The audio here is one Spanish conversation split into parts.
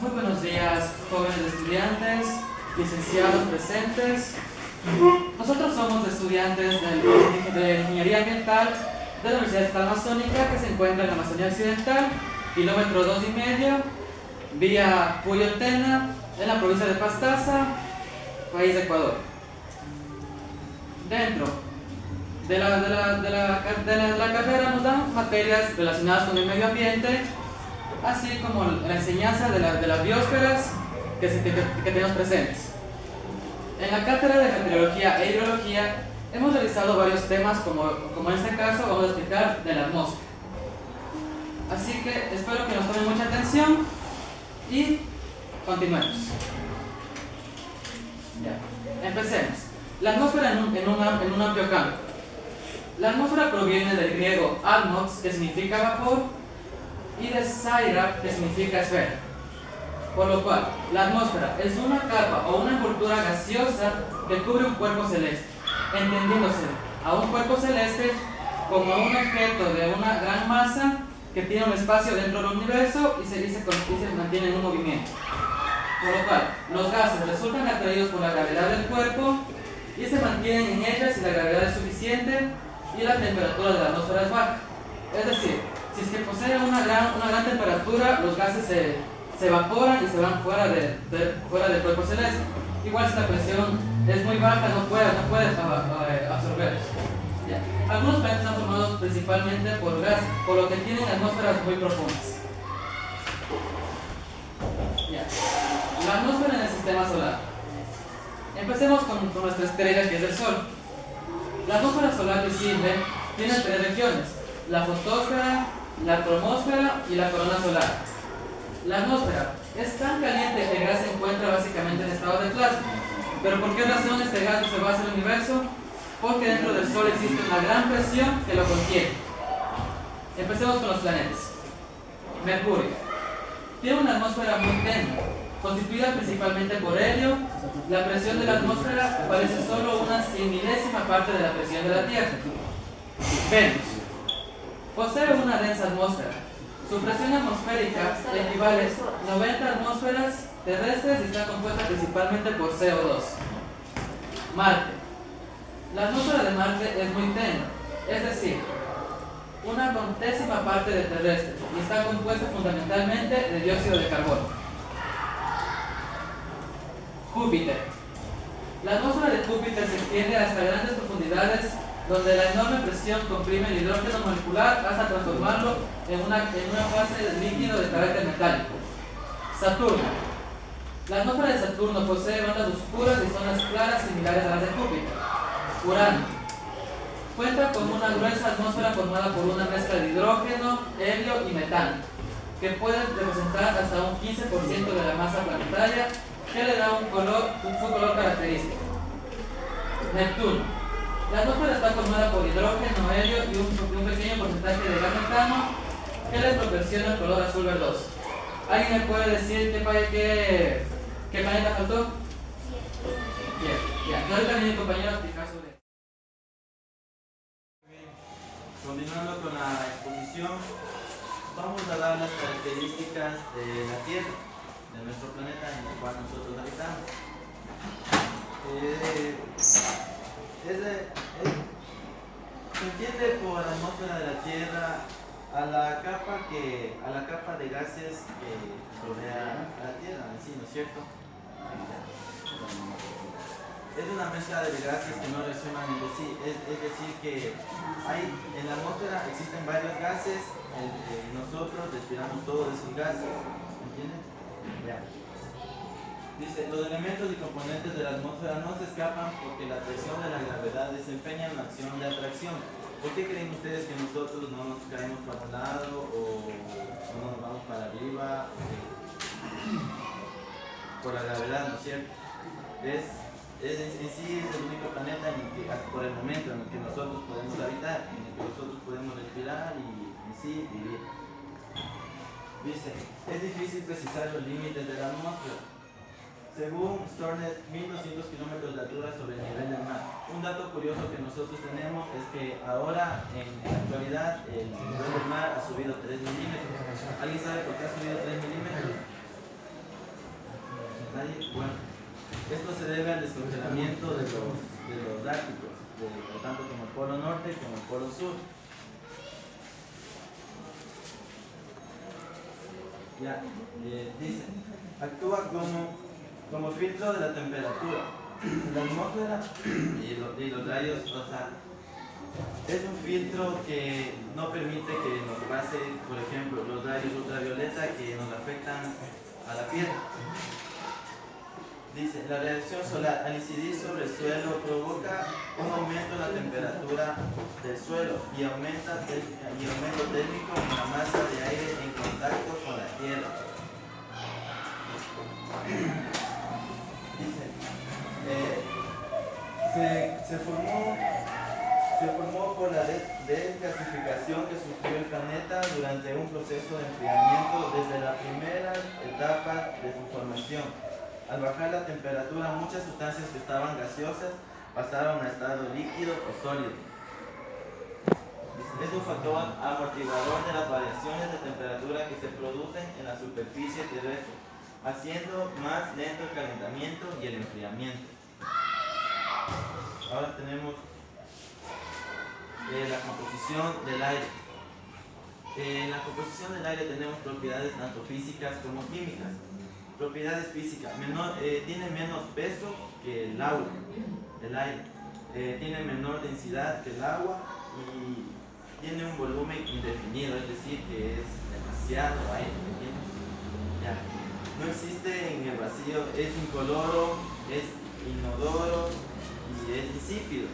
Muy buenos días, jóvenes estudiantes, licenciados presentes. Nosotros somos estudiantes de Ingeniería Ambiental de la Universidad Estatal Amazónica, que se encuentra en la Amazonía Occidental, kilómetro 2,5, vía Puyoltena, en la provincia de Pastaza, país de Ecuador. Dentro de la carrera nos dan materias relacionadas con el medio ambiente, así como la enseñanza de las biosferas que tenemos presentes. En la cátedra de meteorología e hidrología hemos realizado varios temas, como en este caso vamos a explicar de la atmósfera. Así que espero que nos tomen mucha atención y continuemos. Ya, empecemos. La atmósfera en un amplio campo. La atmósfera proviene del griego atmos, que significa vapor, y de saira, que significa esfera. Por lo cual, la atmósfera es una capa o una envoltura gaseosa que cubre un cuerpo celeste, entendiéndose a un cuerpo celeste como un objeto de una gran masa que tiene un espacio dentro del universo y se mantiene en un movimiento. Por lo cual, los gases resultan atraídos por la gravedad del cuerpo y se mantienen en ella si la gravedad es suficiente y la temperatura de la atmósfera es baja. Es decir, si es que posee una gran temperatura, los gases se evaporan y se van fuera del cuerpo celeste. Igual si la presión es muy baja, no puede absorberlos. Algunos planetas están formados principalmente por gas, por lo que tienen atmósferas muy profundas. La atmósfera en el sistema solar. Empecemos con nuestra estrella, que es el Sol. La atmósfera solar visible tiene 3 regiones: la fotosfera, la cromosfera y la corona solar. La atmósfera es tan caliente que el gas se encuentra básicamente en estado de plasma. ¿Pero por qué razón este gas se basa en el universo? Porque dentro del Sol existe una gran presión que lo contiene. Empecemos con los planetas. Mercurio tiene una atmósfera muy tenue, constituida principalmente por helio. La presión de la atmósfera parece solo una 100.000ª parte de la presión de la Tierra. Venus posee una densa atmósfera. Su presión atmosférica equivale a 90 atmósferas terrestres y está compuesta principalmente por CO2. Marte. La atmósfera de Marte es muy tenue, es decir, una 1/10 parte de terrestre, y está compuesta fundamentalmente de dióxido de carbono. Júpiter. La atmósfera de Júpiter se extiende hasta grandes profundidades, donde la enorme presión comprime el hidrógeno molecular hasta transformarlo en una fase de líquido de carácter metálico. Saturno. La atmósfera de Saturno posee bandas oscuras y zonas claras similares a las de Júpiter. Urano. Cuenta con una gruesa atmósfera formada por una mezcla de hidrógeno, helio y metano, que puede representar hasta un 15% de la masa planetaria, que le da un color característico. Neptuno. La atmósfera está formada por hidrógeno, helio y un pequeño porcentaje de gas metano, que le proporciona el color azul verdoso. ¿Alguien me puede decir qué planeta faltó? Ya. Ahorita mi compañero va a explicar sobre eso. Continuando con la exposición, vamos a dar las características de la Tierra, de nuestro planeta en el cual nosotros habitamos. Se entiende por atmósfera de la Tierra a la capa de gases que rodea a la Tierra en sí, ¿no es cierto? Es una mezcla de gases que no reaccionan entre sí, es decir que en la atmósfera existen varios gases y nosotros respiramos todos esos gases, ¿entienden? Ya. Dice, los elementos y componentes de la atmósfera no se escapan porque la presión de la gravedad desempeña una acción de atracción. ¿Por qué creen ustedes que nosotros no nos caemos para un lado o no nos vamos para arriba? Por la gravedad, ¿no es cierto? En sí es el único planeta en el que, por el momento, en el que nosotros podemos habitar, en el que nosotros podemos respirar y en sí vivir. Dice, es difícil precisar los límites de la atmósfera. Según Stornet, 1200 kilómetros de altura sobre el nivel del mar. Un dato curioso que nosotros tenemos es que ahora, en la actualidad, el nivel del mar ha subido 3 milímetros. ¿Alguien sabe por qué ha subido 3 milímetros? nadie. Bueno, esto se debe al descongelamiento de los árticos, tanto como el polo norte como el polo sur. Ya, dice, actúa como filtro de la temperatura. La atmósfera y los rayos, o sea, es un filtro que no permite que nos pase, por ejemplo, los rayos ultravioleta que nos afectan a la piel. Dice, la radiación solar al incidir sobre el suelo provoca un aumento en la temperatura del suelo y aumento térmico en la masa de aire en contacto con la tierra. Dice, se formó por la desgasificación que sufrió el planeta durante un proceso de enfriamiento desde la primera etapa de su formación. Al bajar la temperatura, muchas sustancias que estaban gaseosas pasaron a estado líquido o sólido. Es un factor amortiguador de las variaciones de temperatura que se producen en la superficie terrestre, haciendo más lento el calentamiento y el enfriamiento. Ahora tenemos la composición del aire. En la composición del aire tenemos propiedades tanto físicas como químicas. Propiedades físicas, tiene menos peso que el agua, el aire, tiene menor densidad que el agua y tiene un volumen indefinido, es decir, que es demasiado aire. Ya. No existe en el vacío, es incoloro, es inodoro y es insípido.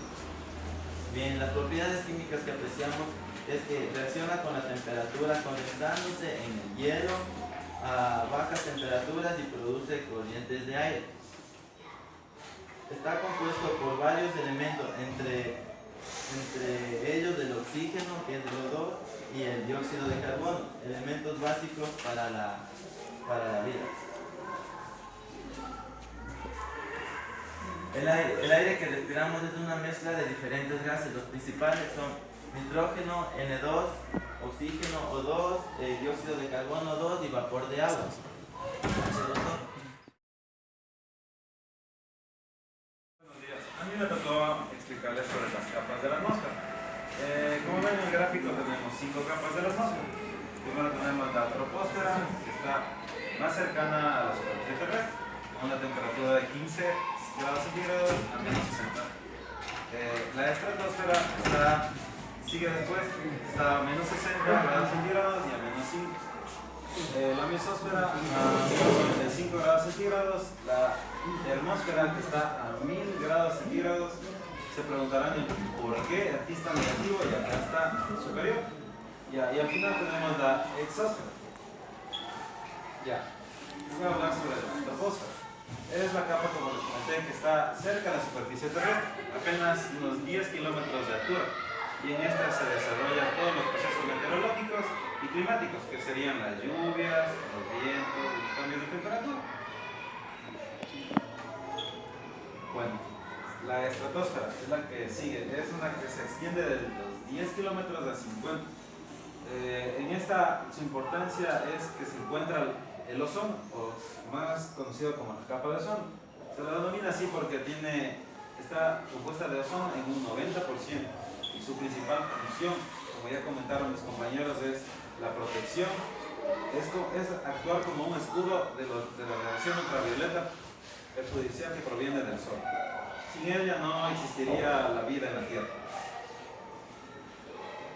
Bien, las propiedades químicas que apreciamos es que reacciona con la temperatura condensándose en el hielo a bajas temperaturas y produce corrientes de aire. Está compuesto por varios elementos, entre ellos el oxígeno, que es el O2, y el dióxido de carbono, elementos básicos para la vida. El aire que respiramos es una mezcla de diferentes gases. Los principales son nitrógeno, N2, oxígeno, O2, dióxido de carbono, O2 y vapor de agua, H2O. Buenos días. A mí me tocó explicarles sobre las capas de la atmósfera. Como ven en el gráfico tenemos 5 capas de la atmósfera. Primero tenemos la troposfera, que está más cercana a la superficie terrestre, con una temperatura de 15 grados centígrados a menos 60. La estratosfera sigue después, está a menos 60 grados centígrados y a menos 5. La mesósfera a 95 grados centígrados, la termósfera que está a 1000 grados centígrados. Se preguntarán por qué aquí está negativo y acá está superior. Ya, y al final tenemos la exósfera. Ya, voy a hablar sobre la troposfera. Es la capa, como les comenté, que está cerca de la superficie terrestre, apenas unos 10 kilómetros de altura. Y en esta se desarrollan todos los procesos meteorológicos y climáticos, que serían las lluvias, los vientos y los cambios de temperatura. Bueno, la estratosfera es la que sigue, es una que se extiende de los 10 kilómetros a 50. En esta, su importancia es que se encuentra el ozono, o más conocido como la capa de ozono. Se la denomina así porque está compuesta de ozono en un 90%. Y su principal función, como ya comentaron mis compañeros, es la protección. Es actuar como un escudo de la radiación ultravioleta perjudicial que proviene del sol. Sin ella no existiría la vida en la Tierra.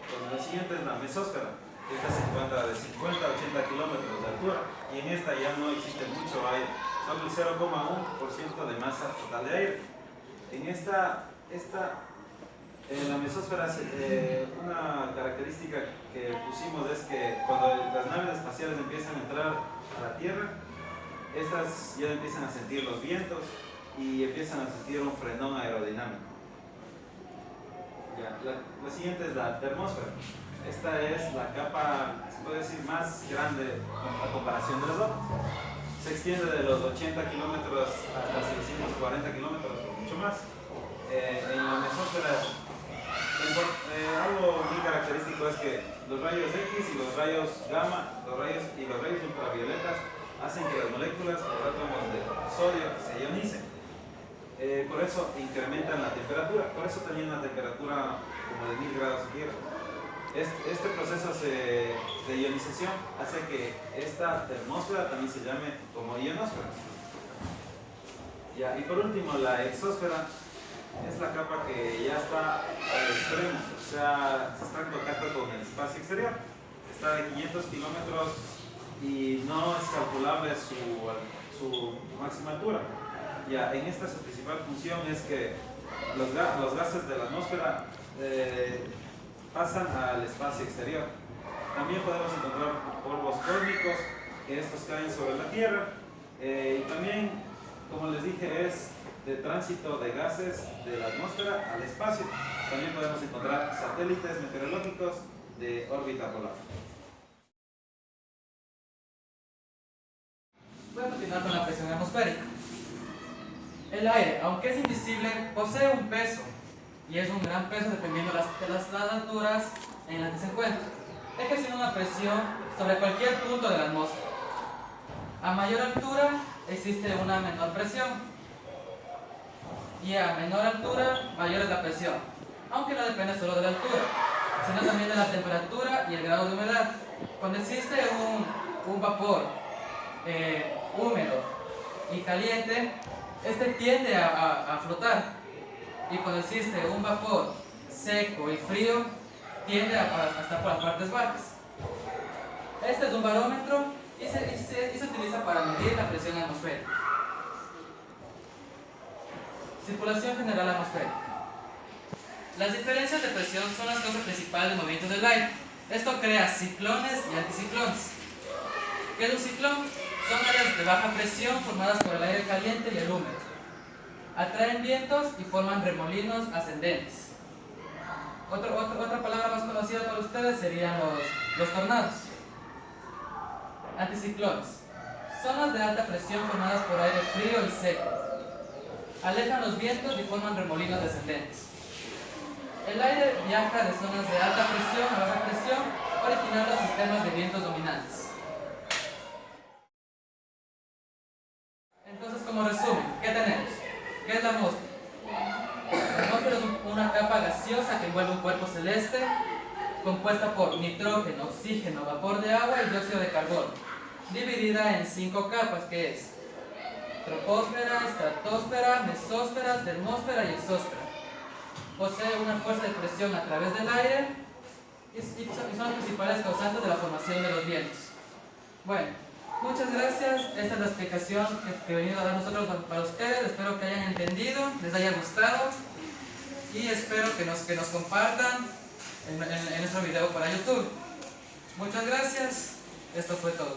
Bueno, la siguiente es la mesósfera. Esta se encuentra de 50 a 80 kilómetros de altura y en esta ya no existe mucho aire, solo el 0,1% de masa total de aire. En la mesósfera, una característica que pusimos es que cuando las naves espaciales empiezan a entrar a la Tierra, estas ya empiezan a sentir los vientos y empiezan a sentir un frenón aerodinámico. Ya, la siguiente es la termósfera. Esta es la capa, se puede decir, más grande a comparación de las otras. Se extiende de los 80 kilómetros hasta 640 kilómetros o mucho más. En la mesósfera, algo muy característico es que los rayos X y los rayos gamma, los rayos ultravioletas hacen que las moléculas, los átomos de sodio, se ionicen. Por eso incrementan la temperatura, por eso también la temperatura como de 1000 grados centígrados. Este proceso de ionización hace que esta termósfera también se llame como ionosfera. Ya, y por último, la exósfera es la capa que ya está al extremo, o sea, se está en contacto con el espacio exterior. Está de 500 kilómetros y no es calculable su máxima altura. Ya, en esta su principal función es que los gases de la atmósfera pasan al espacio exterior. También podemos encontrar polvos cósmicos, que estos caen sobre la Tierra. Y también, como les dije, es de tránsito de gases de la atmósfera al espacio. También podemos encontrar satélites meteorológicos de órbita polar. Voy a continuar con la presión atmosférica. El aire, aunque es invisible, posee un peso, y es un gran peso dependiendo de las alturas en las que se encuentra, ejerciendo una presión sobre cualquier punto de la atmósfera. A mayor altura existe una menor presión, y a menor altura mayor es la presión, aunque no depende solo de la altura, sino también de la temperatura y el grado de humedad. Cuando existe un vapor húmedo y caliente, este tiende a flotar, y cuando existe un vapor seco y frío, tiende a estar por las partes bajas. Este es un barómetro y se utiliza para medir la presión atmosférica. Circulación general atmosférica. Las diferencias de presión son las causas principales de movimientos del aire. Esto crea ciclones y anticiclones. ¿Qué es un ciclón? Son áreas de baja presión formadas por el aire caliente y el húmedo. Atraen vientos y forman remolinos ascendentes. Otra palabra más conocida por ustedes serían los tornados. Anticiclones. Zonas de alta presión formadas por aire frío y seco. Alejan los vientos y forman remolinos descendentes. El aire viaja de zonas de alta presión a baja presión, originando sistemas de vientos dominantes. Entonces, como resumen, ¿qué tenemos? ¿Qué es la atmósfera? La atmósfera es una capa gaseosa que envuelve un cuerpo celeste compuesta por nitrógeno, oxígeno, vapor de agua y dióxido de carbono, dividida en 5 capas, que es troposfera, estratosfera, mesósfera, termósfera y exósfera. Posee una fuerza de presión a través del aire y son las principales causantes de la formación de los vientos. Bueno, muchas gracias. Esta es la explicación que venimos a dar nosotros para ustedes. Espero que hayan entendido, les haya gustado y espero que nos compartan en nuestro video para YouTube. Muchas gracias. Esto fue todo.